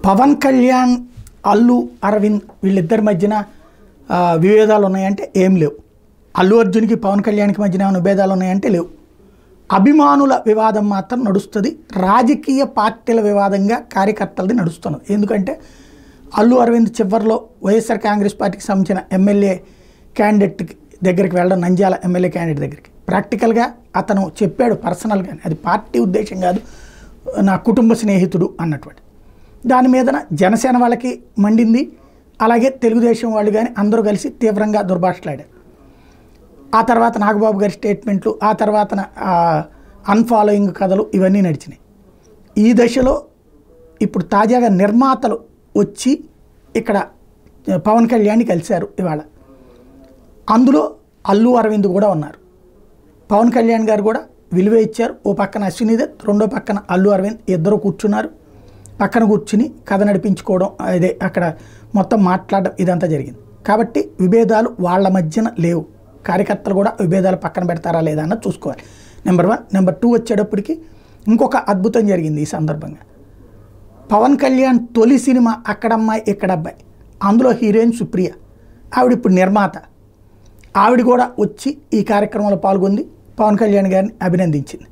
పవన్ కళ్యాణ్, అల్లు అరవింద్ వీళ్ళిద్దరి మధ్యన విభేదాలు ఉన్నాయంటే ఏం లేవు. అల్లు అర్జున్కి పవన్ కళ్యాణ్కి మధ్యన ఏమైనా విభేదాలు ఉన్నాయంటే లేవు. అభిమానుల వివాదం మాత్రం నడుస్తుంది. రాజకీయ పార్టీల వివాదంగా కార్యకర్తలది నడుస్తున్నది. ఎందుకంటే అల్లు అరవింద్ చివరిలో వైఎస్ఆర్ కాంగ్రెస్ పార్టీకి సంబంధించిన ఎమ్మెల్యే క్యాండిడేట్ దగ్గరికి వెళ్ళడం, నంద్యాల ఎమ్మెల్యే క్యాండిడేట్ దగ్గరికి ప్రాక్టికల్గా అతను చెప్పాడు పర్సనల్గానే, అది పార్టీ ఉద్దేశం కాదు, నా కుటుంబ స్నేహితుడు అన్నటువంటి దాని మీదన జనసేన వాళ్ళకి మండింది. అలాగే తెలుగుదేశం వాళ్ళు కానీ అందరూ కలిసి తీవ్రంగా దుర్భాషలాడారు. ఆ తర్వాత నాగబాబు గారి స్టేట్మెంట్లు, ఆ తర్వాత అన్ఫాలోయింగ్ కథలు ఇవన్నీ నడిచినాయి. ఈ దశలో ఇప్పుడు తాజాగా నిర్మాతలు వచ్చి ఇక్కడ పవన్ కళ్యాణ్ని కలిశారు ఇవాళ. అందులో అల్లు అరవింద్ కూడా ఉన్నారు. పవన్ కళ్యాణ్ గారు కూడా విలువ ఇచ్చారు. ఓ పక్కన అశ్విని దత్, రెండో పక్కన అల్లు అరవింద్ ఇద్దరు కూర్చున్నారు. పక్కన కూర్చుని కథ నడిపించుకోవడం, అదే అక్కడ మొత్తం మాట్లాడడం ఇదంతా జరిగింది. కాబట్టి విభేదాలు వాళ్ళ మధ్యన లేవు. కార్యకర్తలు కూడా విభేదాలు పక్కన పెడతారా లేదా అన్నది చూసుకోవాలి. నెంబర్ 1. నెంబర్ 2 వచ్చేటప్పటికి ఇంకొక అద్భుతం జరిగింది ఈ సందర్భంగా. పవన్ కళ్యాణ్ తొలి సినిమా అక్కడమ్మాయి ఇక్కడబ్బాయి, అందులో హీరోయిన్ సుప్రియ, ఆవిడ ఇప్పుడు నిర్మాత. ఆవిడ కూడా వచ్చి ఈ కార్యక్రమంలో పాల్గొంది, పవన్ కళ్యాణ్ గారిని అభినందించింది.